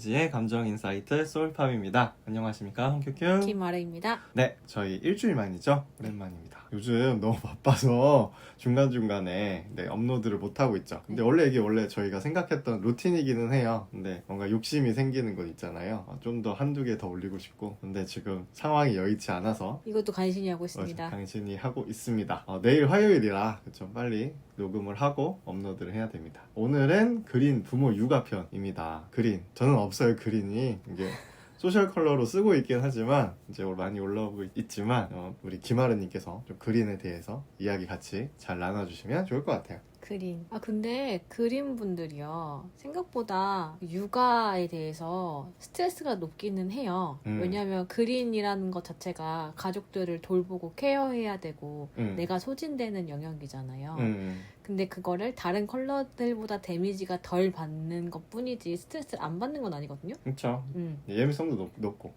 페이지의 감정 인사이트 소울팝입니다. 안녕하십니까, 홍큐큐 김아래입니다. 네, 저희 일주일 만이죠. 오랜만입니다. 요즘 너무 바빠서 중간중간에 업로드를 못하고 있죠. 근데 원래 저희가 생각했던 루틴이기는 해요. 근데 뭔가 욕심이 생기는 건 있잖아요. 좀 더 한두 개 더 올리고 싶고. 근데 지금 상황이 여의치 않아서 이것도 간신히 하고 있습니다. 간신히 하고 있습니다. 내일 화요일이라 좀 빨리 녹음을 하고 업로드를 해야 됩니다. 오늘은 그린 부모 육아편입니다. 그린, 저는 없어요. 그린이 이게 소셜 컬러로 쓰고 있긴 하지만 이제 많이 올라오고 있지만 우리 김아르님께서 좀 그린에 대해서 이야기 같이 잘 나눠주시면 좋을 것 같아요. 그린. 근데 그린 분들이요. 생각보다 육아에 대해서 스트레스가 높기는 해요. 왜냐하면 그린이라는 것 자체가 가족들을 돌보고 케어해야 되고 내가 소진되는 영역이잖아요. 근데 그거를 다른 컬러들보다 데미지가 덜 받는 것 뿐이지 스트레스를 안 받는 건 아니거든요. 그렇죠. 예민성도 높고.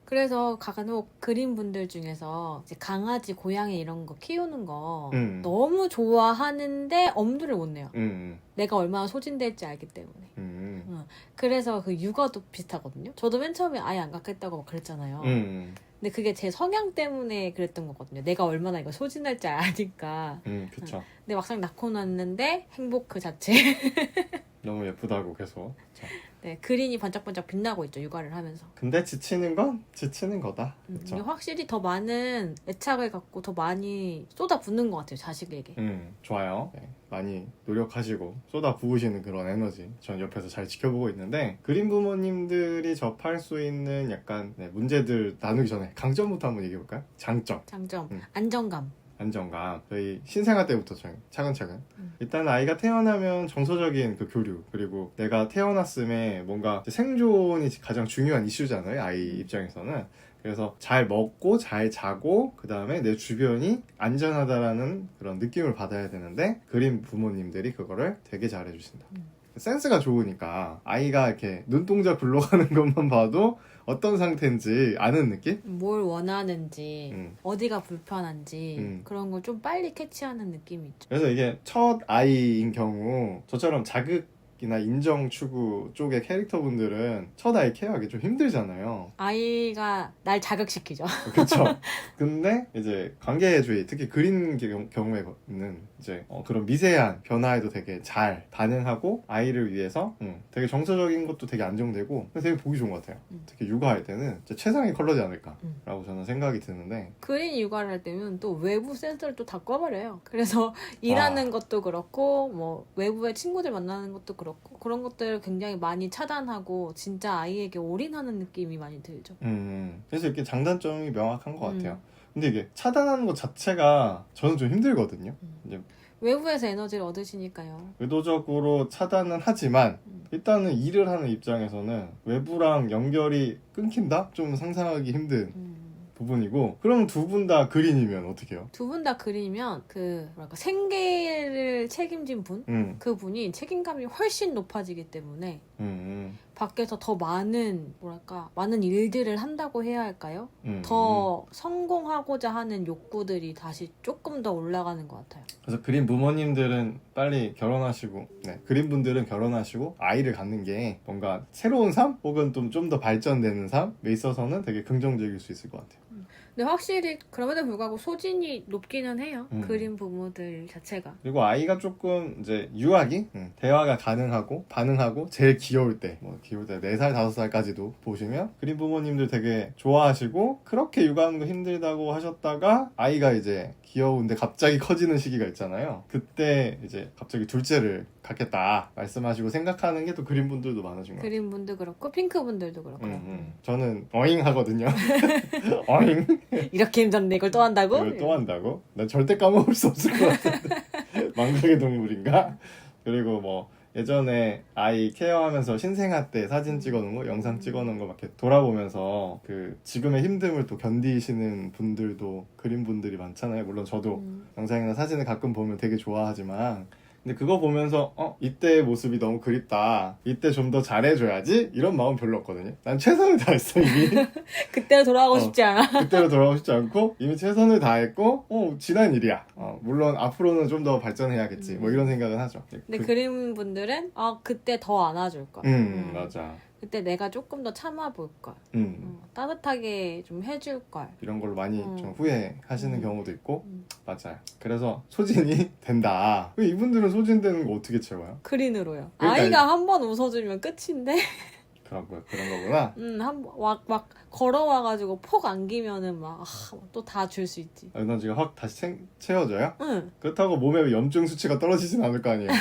그래서 간혹 그린 분들 중에서 이제 강아지, 고양이 이런 거 키우는 거 너무 좋아하는데 엄두를 못 내요. 내가 얼마나 소진될지 알기 때문에. 그래서 그 육아도 비슷하거든요. 저도 맨 처음에 아예 안 갖겠다고 막 그랬잖아요. 근데 그게 제 성향 때문에 그랬던 거거든요. 내가 얼마나 이거 소진할지 아니까. 그쵸. 근데 막상 낳고 났는데 행복 그 자체. 너무 예쁘다고 계속. 네, 그린이 반짝반짝 빛나고 있죠, 육아를 하면서. 근데 지치는 건 지치는 거다. 이게 확실히 더 많은 애착을 갖고 더 많이 쏟아붓는 것 같아요, 자식에게. 좋아요. 네, 많이 노력하시고 쏟아 부으시는 그런 에너지 전 옆에서 잘 지켜보고 있는데, 그린 부모님들이 접할 수 있는 약간 문제들 나누기 전에 강점부터 한번 얘기해볼까요? 장점. 안정감. 안정감. 저희 신생아 때부터 차근차근. 일단 아이가 태어나면 정서적인 그 교류, 그리고 내가 태어났음에 뭔가 생존이 가장 중요한 이슈잖아요, 아이 입장에서는. 그래서 잘 먹고 잘 자고 그 다음에 내 주변이 안전하다라는 그런 느낌을 받아야 되는데, 그린 부모님들이 그거를 되게 잘해주신다. 센스가 좋으니까 아이가 이렇게 눈동자 굴러가는 것만 봐도 어떤 상태인지 아는 느낌? 뭘 원하는지, 어디가 불편한지 그런 걸 좀 빨리 캐치하는 느낌이 있죠. 그래서 이게 첫 아이인 경우 저처럼 자극이나 인정 추구 쪽의 캐릭터분들은 첫 아이 케어하기 좀 힘들잖아요. 아이가 날 자극시키죠. 그렇죠. 근데 이제 관계주의, 특히 그린 경우에는 이제 그런 미세한 변화에도 되게 잘 반응하고 아이를 위해서 되게 정서적인 것도 되게 안정되고 되게 보기 좋은 것 같아요. 특히 육아할 때는 진짜 최상의 컬러지 않을까라고 저는 생각이 드는데, 그린 육아를 할 때면 또 외부 센서를 또 다 꺼버려요. 그래서 일하는 것도 그렇고 뭐 외부의 친구들 만나는 것도 그렇고 그런 것들을 굉장히 많이 차단하고 진짜 아이에게 올인하는 느낌이 많이 들죠. 그래서 이렇게 장단점이 명확한 것 같아요. 근데 이게 차단하는 것 자체가 저는 좀 힘들거든요. 이제 외부에서 에너지를 얻으시니까요. 의도적으로 차단은 하지만 일단은 일을 하는 입장에서는 외부랑 연결이 끊긴다? 좀 상상하기 힘든 부분이고. 그럼 두 분 다 그린이면 어떻게 해요? 두 분 다 그린이면 생계를 책임진 분? 그분이 책임감이 훨씬 높아지기 때문에 밖에서 더 많은 일들을 한다고 해야 할까요? 더 성공하고자 하는 욕구들이 다시 조금 더 올라가는 것 같아요. 그래서 그린 부모님들은 빨리 결혼하시고, 그린 분들은 결혼하시고 아이를 갖는 게 뭔가 새로운 삶? 혹은 좀 더 발전되는 삶에 있어서는 되게 긍정적일 수 있을 것 같아요. 근데 확실히 그럼에도 불구하고 소진이 높기는 해요. 그린 부모들 자체가. 그리고 아이가 조금 이제 유아기? 대화가 가능하고 반응하고 제일 귀여울 때, 귀여울 때 4살, 5살까지도 보시면 그린 부모님들 되게 좋아하시고, 그렇게 육아하는 거 힘들다고 하셨다가 아이가 이제 귀여운데 갑자기 커지는 시기가 있잖아요. 그때 이제 갑자기 둘째를 갖겠다 말씀하시고 생각하는 게 또 그린 분들도 많으신 것 같아요. 그린 분도 그렇고 핑크 분들도 그렇고. 저는 어잉 하거든요. 어잉? 이렇게 힘든데 이걸 또 한다고? 이걸 또 한다고? 난 절대 까먹을 수 없을 것 같은데. 망각의 동물인가? 그리고 예전에 아이 케어하면서 신생아 때 사진 찍어놓은 거, 영상 찍어놓은 거 막 이렇게 돌아보면서 그 지금의 힘듦을 또 견디시는 분들도 그린 분들이 많잖아요. 물론 저도 영상이나 사진을 가끔 보면 되게 좋아하지만, 근데 그거 보면서 이때의 모습이 너무 그립다, 이때 좀 더 잘해줘야지, 이런 마음 별로 없거든요. 난 최선을 다했어 이미. 그때로 돌아가고 싶지 않아. 그때로 돌아가고 싶지 않고 이미 최선을 다했고 지난 일이야. 물론 앞으로는 좀 더 발전해야겠지, 이런 생각은 하죠. 근데 그린 분들은 그때 더 안아줄 거야. 맞아. 그때 내가 조금 더 참아볼 걸. 따뜻하게 좀 해줄 걸. 이런 걸로 많이 좀 후회하시는 경우도 있고 맞아요. 그래서 소진이 된다. 이분들은 소진되는 거 어떻게 채워요? 그린으로요. 그러니까 아이가 한 번 웃어주면 끝인데. 그런 거구나. 막 걸어와가지고 폭 안기면은 막 또 다 줄 수 있지. 에너지가 확 다시 채워져요? 응. 그렇다고 몸에 염증 수치가 떨어지진 않을 거 아니에요.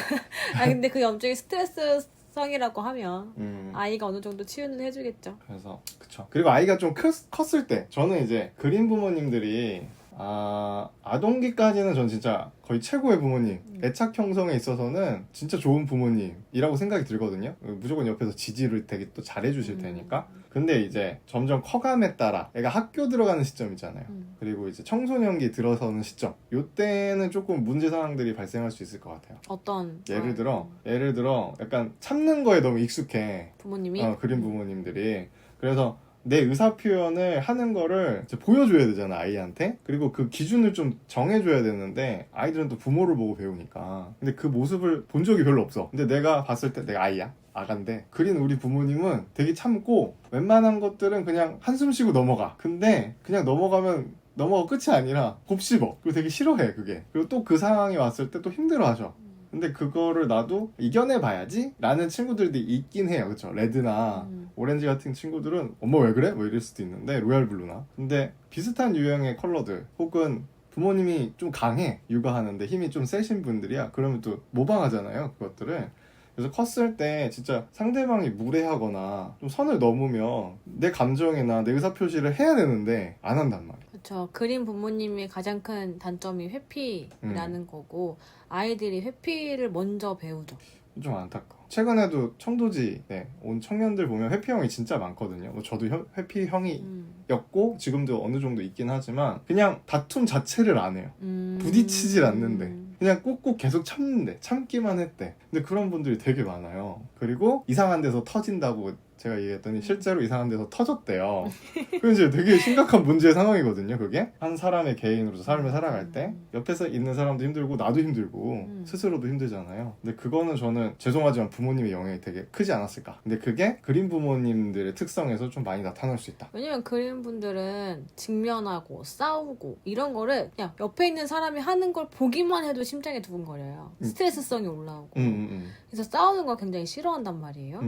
근데 그 염증이 스트레스성이라고 하면 아이가 어느 정도 치유는 해주겠죠. 그래서 그쵸. 그리고 아이가 좀 컸을 때 저는 이제 그린 부모님들이 아동기까지는 전 진짜 거의 최고의 부모님, 애착 형성에 있어서는 진짜 좋은 부모님이라고 생각이 들거든요. 무조건 옆에서 지지를 되게 또 잘해주실 테니까. 근데 이제 점점 커감에 따라 애가 학교 들어가는 시점이잖아요. 그리고 이제 청소년기 들어서는 시점, 요때는 조금 문제 상황들이 발생할 수 있을 것 같아요. 어떤? 예를 들어 약간 참는 거에 너무 익숙해. 부모님이? 그린 부모님들이. 그래서 내 의사 표현을 하는 거를 이제 보여줘야 되잖아, 아이한테. 그리고 그 기준을 좀 정해줘야 되는데 아이들은 또 부모를 보고 배우니까. 근데 그 모습을 본 적이 별로 없어. 근데 내가 봤을 때 내가 아간데 그린 우리 부모님은 되게 참고 웬만한 것들은 그냥 한숨 쉬고 넘어가. 근데 그냥 넘어가면 넘어가 끝이 아니라 곱씹어. 그리고 되게 싫어해, 그게. 그리고 또 그 상황이 왔을 때 또 힘들어하셔. 근데 그거를 나도 이겨내봐야지 라는 친구들이 있긴 해요. 그쵸? 레드나 오렌지 같은 친구들은 엄마 왜 그래? 뭐 이럴 수도 있는데, 로얄 블루나. 근데 비슷한 유형의 컬러들 혹은 부모님이 좀 강해, 육아하는데 힘이 좀 세신 분들이야. 그러면 또 모방하잖아요, 그것들을. 그래서 컸을 때 진짜 상대방이 무례하거나 좀 선을 넘으면 내 감정이나 내 의사표시를 해야 되는데 안 한단 말이야. 그렇죠. 그린 부모님의 가장 큰 단점이 회피라는 거고 아이들이 회피를 먼저 배우죠. 좀 안타까워. 최근에도 청도지에 온 청년들 보면 회피형이 진짜 많거든요. 뭐 저도 회피형이었고 지금도 어느 정도 있긴 하지만 그냥 다툼 자체를 안 해요. 부딪히질 않는데 그냥 꾹꾹 계속 참기만 했대. 근데 그런 분들이 되게 많아요. 그리고 이상한 데서 터진다고 제가 얘기했더니 실제로 이상한 데서 터졌대요. 그게 이제 되게 심각한 문제의 상황이거든요. 그게 한 사람의 개인으로서 삶을 살아갈 때 옆에서 있는 사람도 힘들고 나도 힘들고 스스로도 힘들잖아요. 근데 그거는 저는 죄송하지만 부모님의 영향이 되게 크지 않았을까. 근데 그게 그린 부모님들의 특성에서 좀 많이 나타날 수 있다. 왜냐면 그린 분들은 직면하고 싸우고 이런 거를 그냥 옆에 있는 사람이 하는 걸 보기만 해도 심장이 두근거려요. 스트레스성이 올라오고 그래서 싸우는 걸 굉장히 싫어한단 말이에요.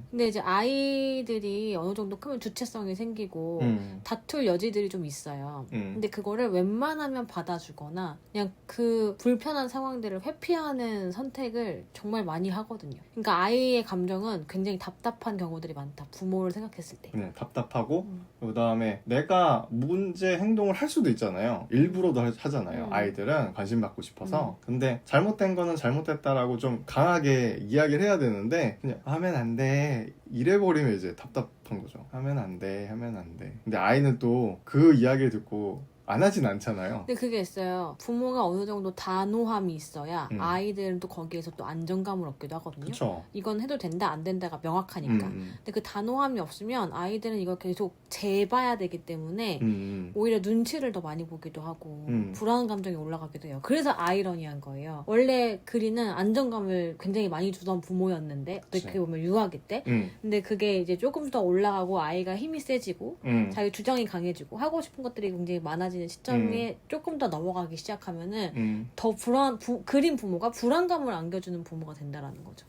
근데 이제 아이들이 어느 정도 크면 주체성이 생기고 다툴 여지들이 좀 있어요. 근데 그거를 웬만하면 받아주거나 그냥 그 불편한 상황들을 회피하는 선택을 정말 많이 하거든요. 그러니까 아이의 감정은 굉장히 답답한 경우들이 많다. 부모를 생각했을 때. 네, 답답하고 그 다음에 내가 문제 행동을 할 수도 있잖아요. 일부러도 하잖아요. 아이들은 관심 받고 싶어서. 근데 잘못된 거는 잘못됐다라고 좀 강하게 이야기를 해야 되는데 그냥 하면 안 돼 이래버리면 이제 답답한 거죠. 하면 안 돼. 근데 아이는 또 그 이야기를 듣고 안 하진 않잖아요. 근데 그게 있어요. 부모가 어느 정도 단호함이 있어야 아이들은 또 거기에서 또 안정감을 얻기도 하거든요. 그쵸. 이건 해도 된다 안 된다가 명확하니까. 근데 그 단호함이 없으면 아이들은 이걸 계속 재봐야 되기 때문에 오히려 눈치를 더 많이 보기도 하고 불안 감정이 올라가기도 해요. 그래서 아이러니한 거예요. 원래 그리는 안정감을 굉장히 많이 주던 부모였는데 어떻게 보면 유아기 때. 근데 그게 이제 조금 더 올라가고 아이가 힘이 세지고 자기 주장이 강해지고 하고 싶은 것들이 굉장히 많아지는 시점에 조금 더 넘어가기 시작하면은 더 그린 부모가 불안감을 안겨주는 부모가 된다라는 거죠.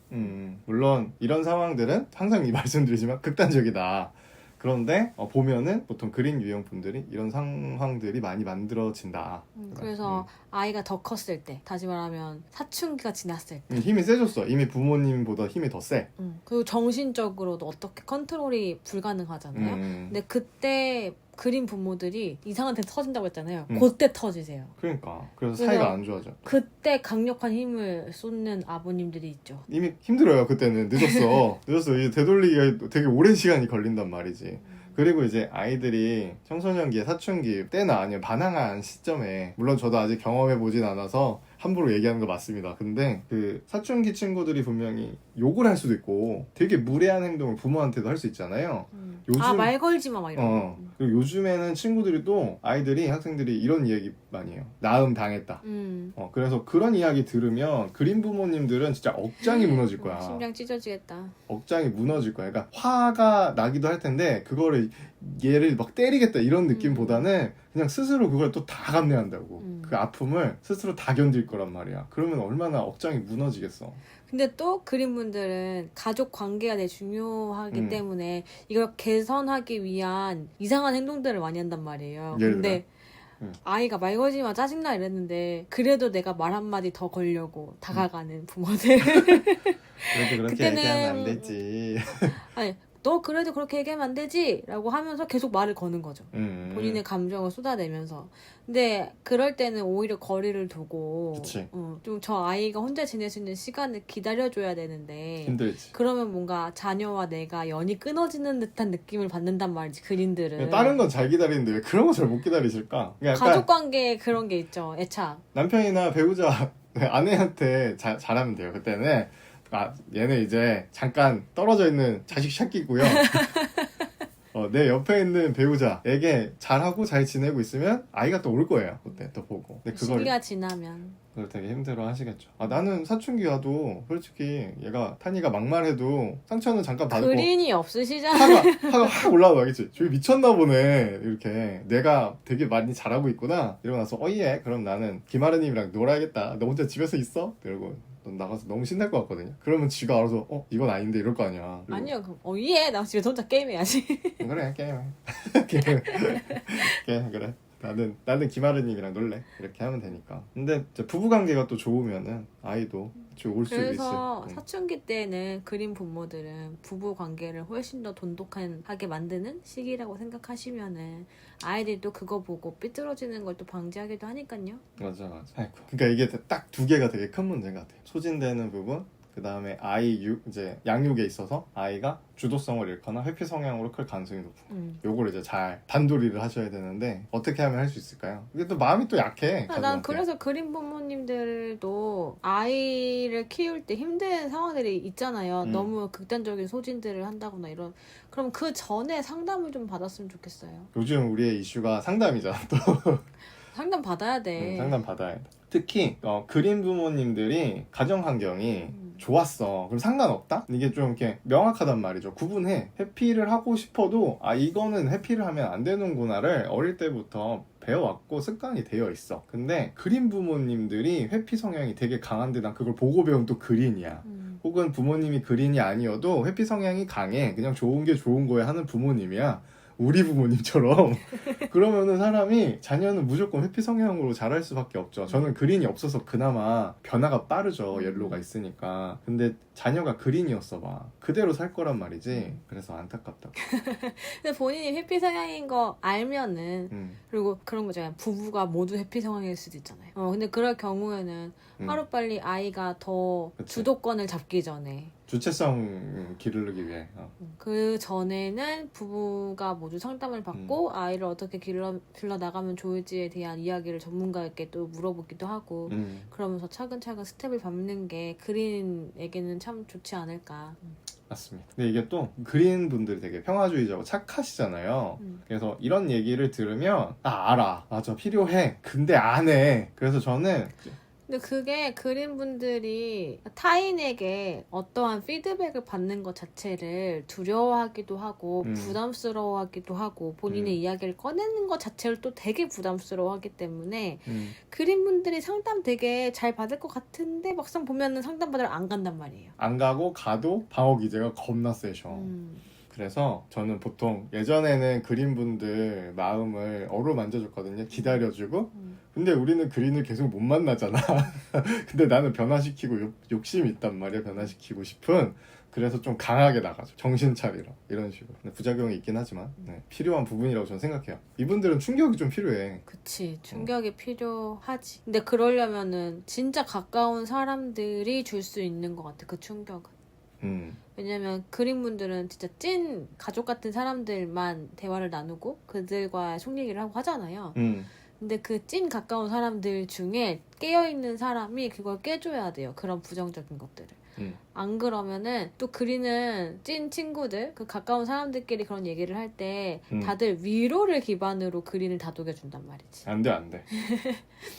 물론 이런 상황들은 항상 이 말씀드리지만 극단적이다. 그런데 보면은 보통 그린 유형 분들이 이런 상황들이 많이 만들어진다. 그래서 아이가 더 컸을 때, 다시 말하면 사춘기가 지났을 때 힘이 세졌어. 이미 부모님보다 힘이 더 세. 그리고 정신적으로도 어떻게 컨트롤이 불가능하잖아요. 근데 그때 그린 부모들이 이상한 데 터진다고 했잖아요. 그때 터지세요. 그러니까 그래서 사이가 안 좋아져. 그때 강력한 힘을 쏟는 아버님들이 있죠. 이미 힘들어요. 그때는 늦었어. 이제 되돌리기가 되게 오랜 시간이 걸린단 말이지. 그리고 이제 아이들이 청소년기에 사춘기 때나 아니면 반항한 시점에, 물론 저도 아직 경험해보진 않아서 함부로 얘기하는 거 맞습니다. 근데 그 사춘기 친구들이 분명히 욕을 할 수도 있고 되게 무례한 행동을 부모한테도 할 수 있잖아요. 요즘 말 걸지 마 막 이런 거. 그리고 요즘에는 친구들이 또 아이들이 학생들이 이런 이야기 많이 해요. 나음 당했다. 그래서 그런 이야기 들으면 그린 부모님들은 진짜 억장이 무너질 거야. 심장 찢어지겠다. 억장이 무너질 거야. 그러니까 화가 나기도 할 텐데 그거를 얘를 막 때리겠다 이런 느낌보다는 그냥 스스로 그걸 또 다 감내한다고. 그 아픔을 스스로 다 견딜 거란 말이야. 그러면 얼마나 억장이 무너지겠어. 근데 또 그린분들은 가족 관계가 되게 중요하기 때문에 이걸 개선하기 위한 이상한 행동들을 많이 한단 말이에요. 근데 아이가 말 걸지 마 짜증나 이랬는데 그래도 내가 말 한마디 더 걸려고 다가가는 부모들. 그래도 그렇게 그때는 얘기하면 안 되지. 아니 너 그래도 그렇게 얘기하면 안 되지 라고 하면서 계속 말을 거는 거죠. 본인의 감정을 쏟아내면서. 근데 그럴 때는 오히려 거리를 두고 좀 저 아이가 혼자 지낼 수 있는 시간을 기다려줘야 되는데 힘들지. 그러면 뭔가 자녀와 내가 연이 끊어지는 듯한 느낌을 받는단 말이지 그린들은. 다른 건 잘 기다리는데 왜 그런 거 잘 못 기다리실까? 그러니까 가족관계에 그런 게 있죠. 애착. 남편이나 배우자 아내한테 잘하면 돼요. 그때는 얘는 이제 잠깐 떨어져 있는 자식 새끼고요. 내 옆에 있는 배우자에게 잘하고 잘 지내고 있으면 아이가 또 올 거예요. 그때 또 보고. 근데 시기가 지나면 그걸 되게 힘들어 하시겠죠. 나는 사춘기 와도 솔직히 얘가 탄이가 막말해도 상처는 잠깐 받고 그린이 없으시잖아요. 화가 확 올라오겠지. 저기 미쳤나 보네. 이렇게 내가 되게 많이 잘하고 있구나. 이러고 나서 예 그럼 나는 김아르님이랑 놀아야겠다. 너 혼자 집에서 있어? 이러고 나가서 너무 신날 것 같거든요. 그러면 지가 알아서 이건 아닌데 이럴 거 아니야. 아니요. 그럼 예. 나 집에서 혼자 게임해야지. 그래 게임해. 게임 그래. 나는 김아르님이랑 놀래. 이렇게 하면 되니까. 근데 부부관계가 또 좋으면은 아이도 올 수도 있어. 그래서 사춘기 때는 그린 부모들은 부부관계를 훨씬 더 돈독하게 만드는 시기라고 생각하시면은 아이들도 그거 보고 삐뚤어지는 걸 또 방지하기도 하니까요. 맞아. 아이고. 그러니까 이게 딱 두 개가 되게 큰 문제 같아요. 소진되는 부분. 그 다음에 아이 이제 양육에 있어서 아이가 주도성을 잃거나 회피 성향으로 클 가능성이 높은 요거를 이제 잘 단도리를 하셔야 되는데 어떻게 하면 할 수 있을까요? 이게 또 마음이 또 약해. 난 그래서 그린 부모님들도 아이를 키울 때 힘든 상황들이 있잖아요. 너무 극단적인 소진들을 한다거나 이런. 그럼 그 전에 상담을 좀 받았으면 좋겠어요. 요즘 우리의 이슈가 상담이잖아 또. 상담 받아야 돼. 상담 받아야 돼. 특히 그린 부모님들이 가정 환경이 좋았어. 그럼 상관없다? 이게 좀 이렇게 명확하단 말이죠. 구분해. 회피를 하고 싶어도 이거는 회피를 하면 안 되는구나를 어릴 때부터 배워왔고 습관이 되어 있어. 근데 그린 부모님들이 회피 성향이 되게 강한데 난 그걸 보고 배운 또 그린이야. 혹은 부모님이 그린이 아니어도 회피 성향이 강해. 그냥 좋은 게 좋은 거야 하는 부모님이야. 우리 부모님처럼. 그러면은 사람이 자녀는 무조건 회피 성향으로 자랄 수밖에 없죠. 저는 그린이 없어서 그나마 변화가 빠르죠. 옐로가 있으니까. 근데 자녀가 그린이었어 봐. 그대로 살 거란 말이지. 그래서 안타깝다고. 근데 본인이 회피 성향인 거 알면은 그리고 그런 거잖아요. 부부가 모두 회피 성향일 수도 있잖아요. 근데 그럴 경우에는 하루빨리 아이가 더 그치. 주도권을 잡기 전에 주체성 기르기 위해. 그 전에는 부부가 모두 상담을 받고 아이를 어떻게 길러 나가면 좋을지에 대한 이야기를 전문가에게 또 물어보기도 하고 그러면서 차근차근 스텝을 밟는 게 그린에게는 참 좋지 않을까. 맞습니다. 근데 이게 또 그린 분들이 되게 평화주의자고 착하시잖아요. 그래서 이런 얘기를 들으면 알아. 맞아. 필요해. 근데 안 해. 그래서 저는 근데 그게 그린 분들이 타인에게 어떠한 피드백을 받는 것 자체를 두려워하기도 하고 부담스러워하기도 하고 본인의 이야기를 꺼내는 것 자체를 또 되게 부담스러워하기 때문에 그린 분들이 상담 되게 잘 받을 것 같은데 막상 보면은 상담 받으러 안 간단 말이에요. 안 가도 방어 기제가 겁나 세셔. 그래서 저는 보통 예전에는 그린분들 마음을 어루만져줬거든요. 기다려주고. 근데 우리는 그린을 계속 못 만나잖아. 근데 나는 변화시키고 욕심이 있단 말이야. 변화시키고 싶은. 그래서 좀 강하게 나가죠. 정신 차리러. 이런 식으로. 부작용이 있긴 하지만 필요한 부분이라고 저는 생각해요. 이분들은 충격이 좀 필요해. 그치. 충격이 필요하지. 근데 그러려면은 진짜 가까운 사람들이 줄 수 있는 것 같아. 그 충격은. 왜냐면 그린분들은 진짜 찐 가족 같은 사람들만 대화를 나누고 그들과 속 얘기를 하고 하잖아요. 근데 그 찐 가까운 사람들 중에 깨어있는 사람이 그걸 깨줘야 돼요. 그런 부정적인 것들을. 안 그러면은 또 그리는 찐 친구들, 그 가까운 사람들끼리 그런 얘기를 할 때 다들 위로를 기반으로 그린을 다독여준단 말이지. 안 돼, 안 돼.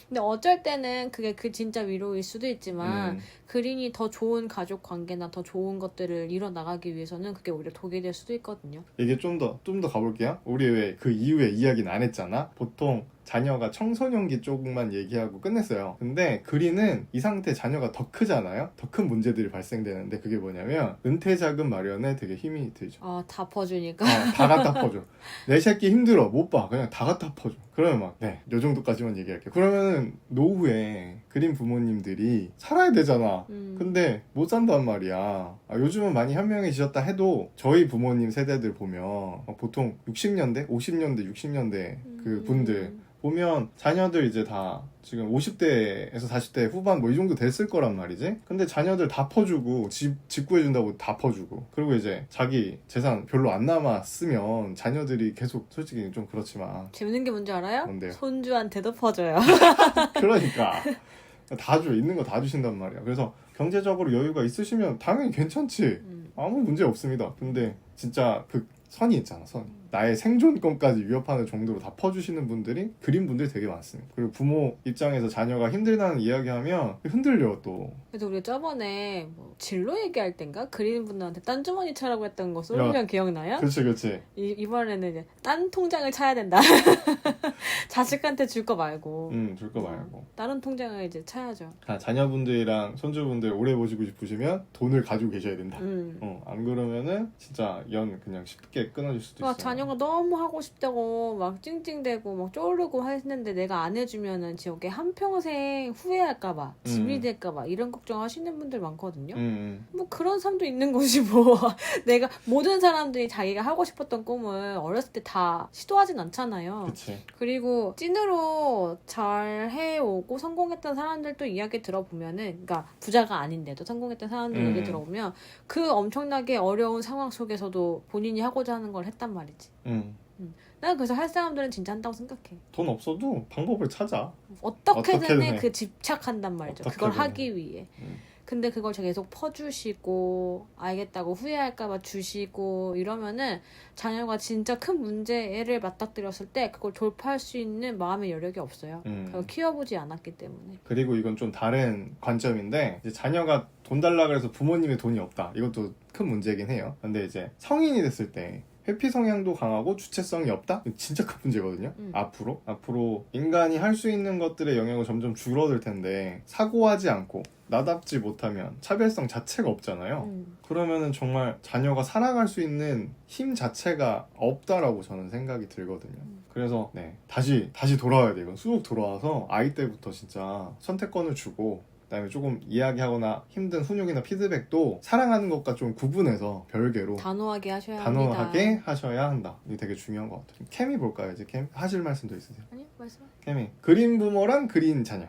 근데 어쩔 때는 그게 그 진짜 위로일 수도 있지만 그린이 더 좋은 가족 관계나 더 좋은 것들을 이뤄나가기 위해서는 그게 오히려 독이 될 수도 있거든요. 이게 좀 더 가볼게요. 우리 왜 그 이후에 이야기는 안 했잖아. 보통 자녀가 청소년기 쪽만 얘기하고 끝냈어요. 근데 그린은 이 상태 자녀가 더 크잖아요. 더 큰 문제들이 발생되는데 그게 뭐냐면 은퇴 자금 마련에 되게 힘이 들죠. 다 퍼주니까. 다 갖다 퍼줘. 내 새끼 힘들어 못 봐. 그냥 다 갖다 퍼줘. 그러면 막 요 정도까지만 얘기할게요. 그러면 노후에 그린 부모님들이 살아야 되잖아. 근데 못 산단 말이야. 요즘은 많이 현명해지셨다 해도 저희 부모님 세대들 보면 보통 60년대, 50년대, 60년대 그 분들 보면 자녀들 이제 다 지금 50대에서 40대 후반 뭐 이 정도 됐을 거란 말이지. 근데 자녀들 다 퍼주고 집 구해준다고 다 퍼주고 그리고 이제 자기 재산 별로 안 남았으면 자녀들이 계속 솔직히 좀 그렇지만 재밌는 게 뭔지 알아요? 뭔데요? 손주한테도 퍼줘요. 그러니까 다 줘. 있는 거 다 주신단 말이야. 그래서 경제적으로 여유가 있으시면 당연히 괜찮지. 아무 문제 없습니다. 근데 진짜 그 선이 있잖아, 선. 나의 생존권까지 위협하는 정도로 다 퍼주시는 분들이 그린 분들이 되게 많습니다. 그리고 부모 입장에서 자녀가 힘들다는 이야기하면 흔들려 또. 그래서 우리 저번에 뭐 진로 얘기할 땐가 그린 분들한테 딴 주머니 차라고 했던 거 솔루션 기억나요? 그렇지. 이번에는 이제 딴 통장을 차야 된다. 자식한테 줄 거 말고. 줄 거 말고. 다른 통장을 이제 차야죠. 자녀분들이랑 손주분들 오래 보시고 싶으시면 돈을 가지고 계셔야 된다. 안 그러면은 진짜 연 그냥 쉽게 끊어질 수도 있어요. 자녀가 너무 하고 싶다고 막 찡찡대고 막 쪼르고 했는데 내가 안 해주면은 지옥에 한평생 후회할까봐 짐이 될까봐 이런 걱정하시는 분들 많거든요. 뭐 그런 삶도 있는 거지 뭐. 내가 모든 사람들이 자기가 하고 싶었던 꿈을 어렸을 때 다 시도하진 않잖아요. 그치. 그리고 찐으로 잘 해오고 성공했던 사람들도 이야기 들어보면은, 그러니까 부자가 아닌데도 성공했던 사람들 얘기 들어보면 그 엄청나게 어려운 상황 속에서도 본인이 하고자 하는 걸 했단 말이지. 난 그래서 할 사람들은 진짜 한다고 생각해. 돈 없어도 방법을 찾아. 어떻게든 해. 그 집착한단 말이죠. 그걸 어떻게든 하기 위해. 근데 그걸 계속 퍼주시고 알겠다고 후회할까봐 주시고 이러면은 자녀가 진짜 큰 문제를 맞닥뜨렸을 때 그걸 돌파할 수 있는 마음의 여력이 없어요. 그걸 키워보지 않았기 때문에. 그리고 이건 좀 다른 관점인데 이제 자녀가 돈 달라 그래서 부모님의 돈이 없다. 이것도 큰 문제긴 해요. 근데 이제 성인이 됐을 때 회피 성향도 강하고 주체성이 없다? 진짜 큰 문제거든요. 앞으로 인간이 할 수 있는 것들의 영역은 점점 줄어들 텐데 사고하지 않고 나답지 못하면 차별성 자체가 없잖아요. 그러면은 정말 자녀가 살아갈 수 있는 힘 자체가 없다라고 저는 생각이 들거든요. 그래서 다시 돌아와야 돼요. 쑥 돌아와서 아이 때부터 진짜 선택권을 주고 그다음에 조금 이야기하거나 힘든 훈육이나 피드백도 사랑하는 것과 좀 구분해서 별개로 단호하게 하셔야 단호하게 합니다. 하셔야 한다. 이게 되게 중요한 것 같아요. 케미 볼까요? 이제 하실 말씀도 있으세요? 아니요, 말씀. 케미. 그린 부모랑 그린 자녀.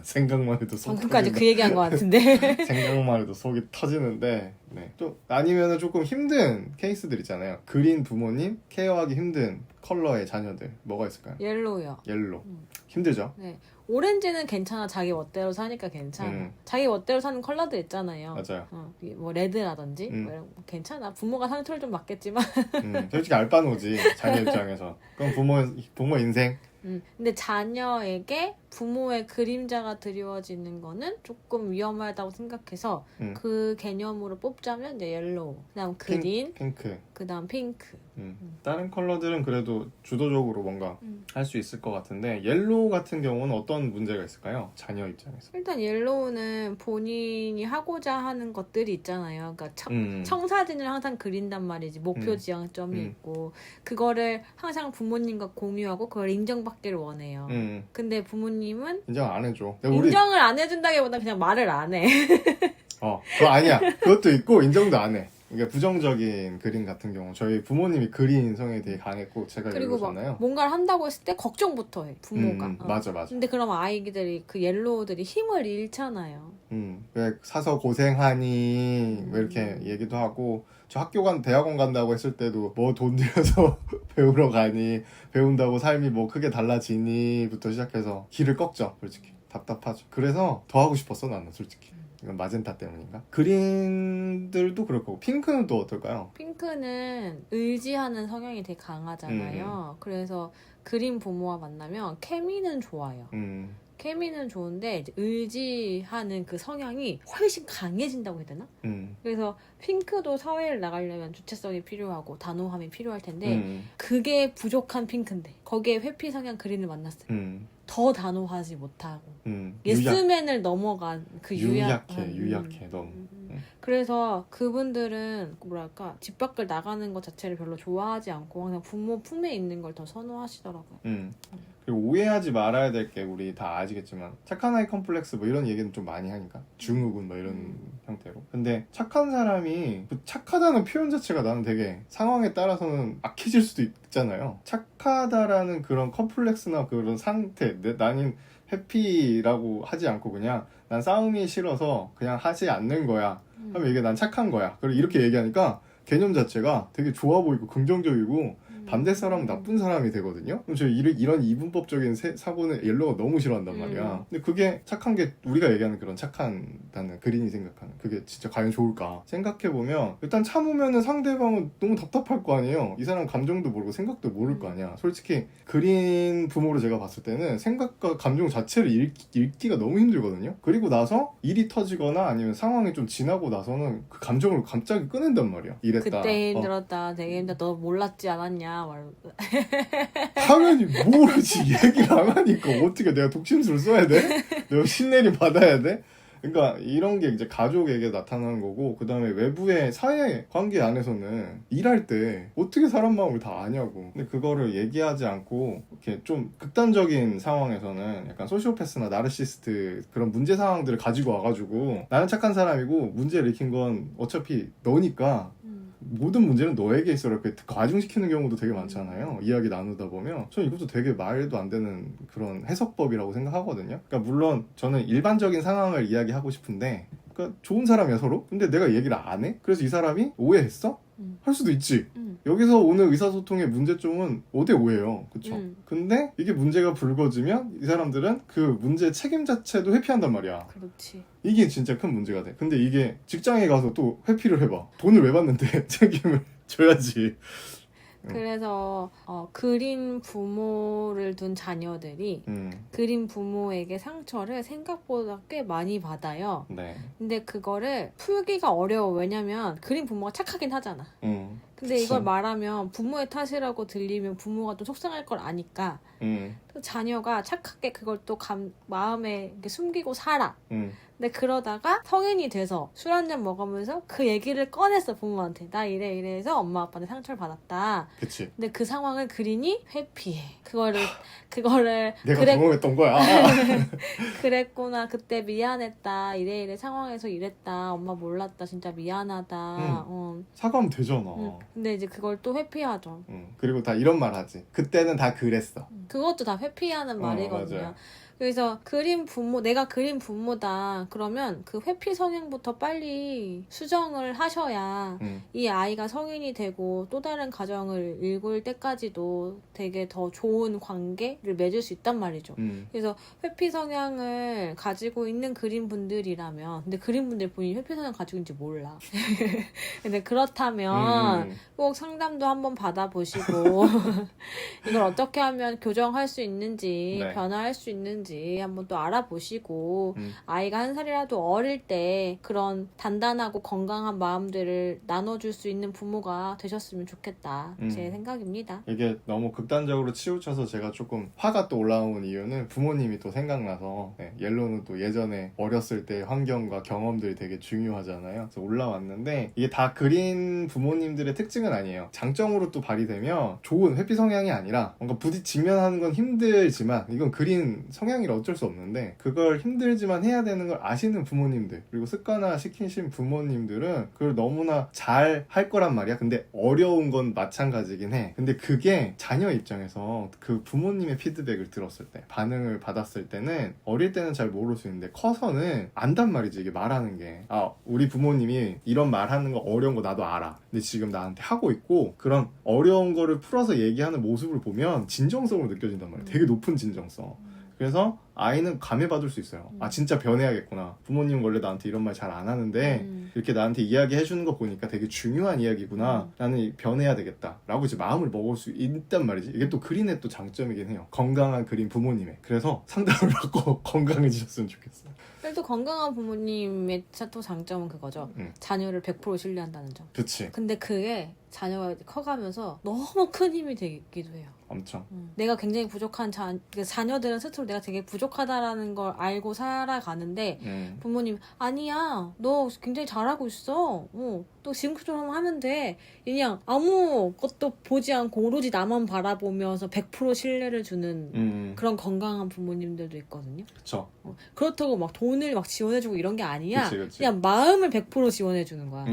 생각만 해도 속 방금까지 터진다. 그 얘기한 것 같은데. 생각만 해도 속이 터지는데 또 아니면은 조금 힘든 케이스들 있잖아요. 그린 부모님 케어하기 힘든 컬러의 자녀들 뭐가 있을까요? 옐로우요. 옐로. 힘들죠? 네. 오렌지는 괜찮아. 자기 멋대로 사니까 괜찮아. 자기 멋대로 사는 컬러들 있잖아요. 맞아요. 뭐 레드라든지 뭐 이런 거 괜찮아. 부모가 상처를 좀 받겠지만. 솔직히 알바노지 자녀 입장에서. 그럼 부모 인생. 근데 자녀에게 부모의 그림자가 드리워지는 거는 조금 위험하다고 생각해서 그 개념으로 뽑자면 이제 옐로우, 그다음 그린, 핑크, 그다음 핑크. 다른 컬러들은 그래도 주도적으로 뭔가 할 수 있을 것 같은데 옐로우 같은 경우는 어떤 문제가 있을까요? 자녀 입장에서. 일단 옐로우는 본인이 하고자 하는 것들이 있잖아요. 그러니까 청사진을 항상 그린단 말이지. 목표 지향점이 있고 그거를 항상 부모님과 공유하고 그걸 인정받기를 원해요. 근데 부모님은 인정 안 해줘. 인정을 안 해준다기보다 그냥 말을 안 해. 그거 아니야. 그것도 있고 인정도 안 해. 그러니까 부정적인 그림 같은 경우 저희 부모님이 그린 성향이 되게 강했고 제가 그리고 옐로우잖아요. 막 뭔가를 한다고 했을 때 걱정부터 해 부모가. 맞아. 근데 그럼 아이들이 그 옐로우들이 힘을 잃잖아요. 왜 사서 고생하니 뭐 이렇게 얘기도 하고, 저 대학원 간다고 했을 때도 뭐 돈 들여서 배우러 가니, 배운다고 삶이 뭐 크게 달라지니 부터 시작해서 길을 꺾죠. 솔직히 답답하죠. 그래서 더 하고 싶었어 나는 솔직히. 이건 마젠타 때문인가? 그린들도 그럴 거고. 핑크는 또 어떨까요? 핑크는 의지하는 성향이 되게 강하잖아요. 그래서 그린 부모와 만나면 케미는 좋아요. 케미는 좋은데 이제 의지하는 그 성향이 훨씬 강해진다고 해야 되나? 그래서 핑크도 사회를 나가려면 주체성이 필요하고 단호함이 필요할 텐데 그게 부족한 핑크인데 거기에 회피 성향 그린을 만났어요. 더 단호하지 못하고 예스맨을 넘어간 그 유약해 너무. 그래서 그분들은 뭐랄까 집 밖을 나가는 것 자체를 별로 좋아하지 않고 항상 부모 품에 있는 걸 더 선호하시더라고요. 그리고 오해하지 말아야 될 게, 우리 다 아시겠지만 착한 아이 컴플렉스 뭐 이런 얘기는 좀 많이 하니까 중후군 뭐 이런 형태로. 근데 착한 사람이 그 착하다는 표현 자체가 나는 되게 상황에 따라서는 악해질 수도 있잖아요. 착하다라는 그런 컴플렉스나 그런 상태, 나는 해피라고 하지 않고 그냥 난 싸움이 싫어서 그냥 하지 않는 거야 하면 이게 난 착한 거야. 그리고 이렇게 얘기하니까 개념 자체가 되게 좋아 보이고 긍정적이고 반대 사람은 나쁜 사람이 되거든요. 그럼 저 이런 이분법적인 사고는 옐로우가 너무 싫어한단 말이야. 근데 그게 착한 게, 우리가 얘기하는 그런 착한다는 그린이 생각하는 그게 진짜 과연 좋을까 생각해보면, 일단 참으면은 상대방은 너무 답답할 거 아니에요. 이 사람 감정도 모르고 생각도 모를 거 아니야. 솔직히 그린 부모로 제가 봤을 때는 생각과 감정 자체를 읽기가 너무 힘들거든요. 그리고 나서 일이 터지거나 아니면 상황이 좀 지나고 나서는 그 감정을 갑자기 꺼낸단 말이야. 이랬다, 그때 힘들었다, 되게 힘들었다, 너 몰랐지 않았냐 당연히 모르지. 얘기를 안 하니까 어떻게 내가 독심술을 써야 돼? 내가 신내림 받아야 돼? 그러니까 이런 게 이제 가족에게 나타나는 거고, 그 다음에 외부의 사회 관계 안에서는 일할 때 어떻게 사람 마음을 다 아냐고. 근데 그거를 얘기하지 않고 이렇게 좀 극단적인 상황에서는 약간 소시오패스나 나르시스트 그런 문제 상황들을 가지고 와가지고 나는 착한 사람이고 문제를 일으킨 건 어차피 너니까 모든 문제는 너에게 있어 이렇게 가중시키는 경우도 되게 많잖아요. 이야기 나누다 보면 저는 이것도 되게 말도 안 되는 그런 해석법이라고 생각하거든요. 그러니까 물론 저는 일반적인 상황을 이야기하고 싶은데, 그러니까 좋은 사람이야 서로. 근데 내가 얘기를 안 해? 그래서 이 사람이 오해했어? 할 수도 있지. 여기서 오는 의사소통의 문제점은 5대5예요. 그쵸? 근데 이게 문제가 불거지면 이 사람들은 그 문제의 책임 자체도 회피한단 말이야. 그렇지. 이게 진짜 큰 문제가 돼. 근데 이게 직장에 가서 또 회피를 해봐. 돈을 왜 받는데 책임을 져야지. 그래서 그린 부모를 둔 자녀들이 그린 부모에게 상처를 생각보다 꽤 많이 받아요. 네. 근데 그거를 풀기가 어려워. 왜냐면 그린 부모가 착하긴 하잖아. 근데 그치. 이걸 말하면 부모의 탓이라고 들리면 부모가 또 속상할 걸 아니까 또 자녀가 착하게 그걸 또 마음에 이렇게 숨기고 살아. 근데 그러다가 성인이 돼서 술 한잔 먹으면서 그 얘기를 꺼냈어, 부모한테. 나 이래 이래해서 엄마 아빠한테 상처를 받았다. 그치. 근데 그 상황을 그린이 회피해. 그거를 내가 경험했던 거야. 그랬구나, 그때 미안했다, 이래 이래 상황에서 이랬다, 엄마 몰랐다, 진짜 미안하다. 사과하면 되잖아. 근데 이제 그걸 또 회피하죠. 그리고 다 이런 말 하지. 그때는 다 그랬어. 그것도 다 회피하는 말이거든요. 맞아요. 그래서 내가 그린 부모다 그러면 그 회피 성향부터 빨리 수정을 하셔야 이 아이가 성인이 되고 또 다른 가정을 일굴 때까지도 되게 더 좋은 관계를 맺을 수 있단 말이죠. 그래서 회피 성향을 가지고 있는 그린 분들이라면, 근데 그린 분들 본인이 회피 성향 가지고 있는지 몰라. 근데 그렇다면 꼭 상담도 한번 받아보시고 이걸 어떻게 하면 교정할 수 있는지, 네. 변화할 수 있는지 한번 또 알아보시고 아이가 한 살이라도 어릴 때 그런 단단하고 건강한 마음들을 나눠줄 수 있는 부모가 되셨으면 좋겠다. 제 생각입니다. 이게 너무 극단적으로 치우쳐서 제가 조금 화가 또 올라온 이유는 부모님이 또 생각나서, 옐로우는 또 예전에 어렸을 때 환경과 경험들이 되게 중요하잖아요. 그래서 올라왔는데 이게 다 그린 부모님들의 특징은 아니에요. 장점으로 또 발휘되면 좋은 회피 성향이 아니라 뭔가 직면하는 건 힘들지만 이건 그린 성향 성향이라 어쩔 수 없는데 그걸 힘들지만 해야 되는 걸 아시는 부모님들 그리고 습관화 시키신 부모님들은 그걸 너무나 잘 할 거란 말이야. 근데 어려운 건 마찬가지긴 해. 근데 그게 자녀 입장에서 그 부모님의 피드백을 들었을 때 반응을 받았을 때는 어릴 때는 잘 모를 수 있는데 커서는 안단 말이지. 이게 말하는 게 우리 부모님이 이런 말하는 거 어려운 거 나도 알아. 근데 지금 나한테 하고 있고 그런 어려운 거를 풀어서 얘기하는 모습을 보면 진정성으로 느껴진단 말이야. 되게 높은 진정성. 그래서 아이는 감회받을 수 있어요. 진짜 변해야겠구나. 부모님 원래 나한테 이런 말 잘 안 하는데 이렇게 나한테 이야기해 주는 거 보니까 되게 중요한 이야기구나. 나는 변해야 되겠다 라고 이제 마음을 먹을 수 있단 말이지. 이게 또 그린의 또 장점이긴 해요. 건강한 그린 부모님의. 그래서 상담을 받고 건강해지셨으면 좋겠어요. 그래도 건강한 부모님의 또 장점은 그거죠. 자녀를 100% 신뢰한다는 점. 그치. 근데 그게 자녀가 커가면서 너무 큰 힘이 되기도 해요. 엄청. 내가 굉장히 부족한 자녀들은 스스로 내가 되게 부족하다라는 걸 알고 살아가는데 부모님 아니야 너 굉장히 잘하고 있어. 또 지금처럼 하면 돼. 그냥 아무것도 보지 않고 오로지 나만 바라보면서 100% 신뢰를 주는 그런 건강한 부모님들도 있거든요. 그쵸. 그렇다고 막 돈을 막 지원해주고 이런 게 아니야. 그치. 그냥 마음을 100% 지원해주는 거야.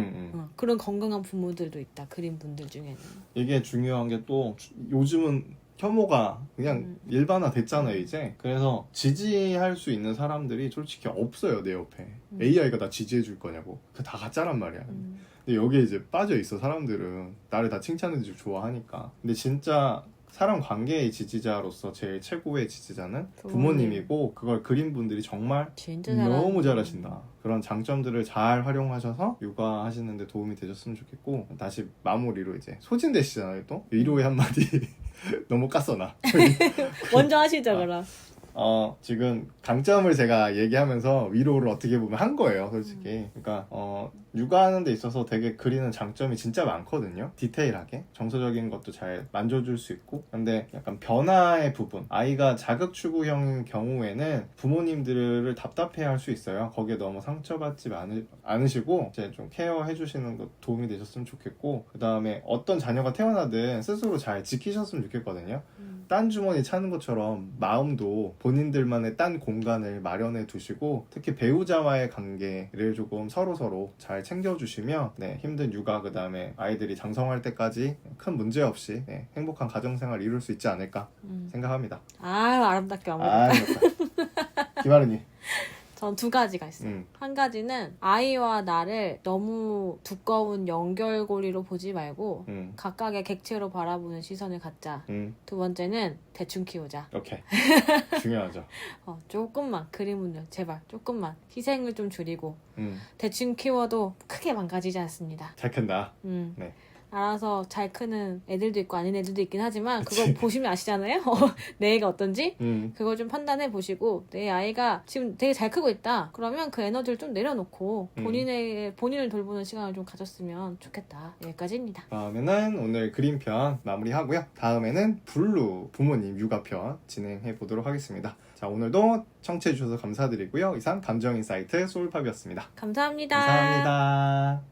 그런 건강한 부모들도 있다. 그린 분들 중에는. 이게 중요한 게 또 요즘은 혐오가 그냥 일반화 됐잖아요 이제. 그래서 지지할 수 있는 사람들이 솔직히 없어요 내 옆에. AI가 나 지지해 줄 거냐고. 그거 다 가짜란 말이야. 근데 여기에 이제 빠져 있어. 사람들은 나를 다 칭찬해주고 좋아하니까. 근데 진짜 사람 관계의 지지자로서 제일 최고의 지지자는 부모님이고 그걸 그린 분들이 정말 진짜 너무 잘하신다. 그런 장점들을 잘 활용하셔서 육아하시는데 도움이 되셨으면 좋겠고, 다시 마무리로 이제 소진되시잖아요 또 위로의 한마디. 너무 깠어 나. 먼저 하시죠 그럼. 지금 강점을 제가 얘기하면서 위로를 어떻게 보면 한 거예요 솔직히. 그러니까 육아하는 데 있어서 되게 그리는 장점이 진짜 많거든요. 디테일하게 정서적인 것도 잘 만져줄 수 있고. 근데 약간 변화의 부분, 아이가 자극추구형인 경우에는 부모님들을 답답해 할 수 있어요. 거기에 너무 상처받지 않으시고 이제 좀 케어해 주시는 것 도움이 되셨으면 좋겠고, 그 다음에 어떤 자녀가 태어나든 스스로 잘 지키셨으면 좋겠거든요. 딴 주머니 차는 것처럼 마음도 본인들만의 딴 공간을 마련해 두시고, 특히 배우자와의 관계를 조금 서로 잘 챙겨주시면 힘든 육아, 그 다음에 아이들이 장성할 때까지 큰 문제 없이 행복한 가정생활 이룰 수 있지 않을까 생각합니다. 아름답게 마무리했다. 김아르님. 전 두 가지가 있어요. 한 가지는 아이와 나를 너무 두꺼운 연결고리로 보지 말고 각각의 객체로 바라보는 시선을 갖자. 두 번째는 대충 키우자. 오케이. 중요하죠. 조금만 그림은요 제발 조금만 희생을 좀 줄이고 대충 키워도 크게 망가지지 않습니다. 잘 큰다. 네. 알아서 잘 크는 애들도 있고 아닌 애들도 있긴 하지만 그거 그치. 보시면 아시잖아요. 내 애가 어떤지 그걸 좀 판단해 보시고, 내 아이가 지금 되게 잘 크고 있다 그러면 그 에너지를 좀 내려놓고 본인을 돌보는 시간을 좀 가졌으면 좋겠다. 여기까지입니다. 다음에는 오늘 그림편 마무리하고요. 다음에는 블루 부모님 육아편 진행해 보도록 하겠습니다. 자, 오늘도 청취해 주셔서 감사드리고요. 이상 감정인사이트 소울팝이었습니다. 감사합니다. 감사합니다.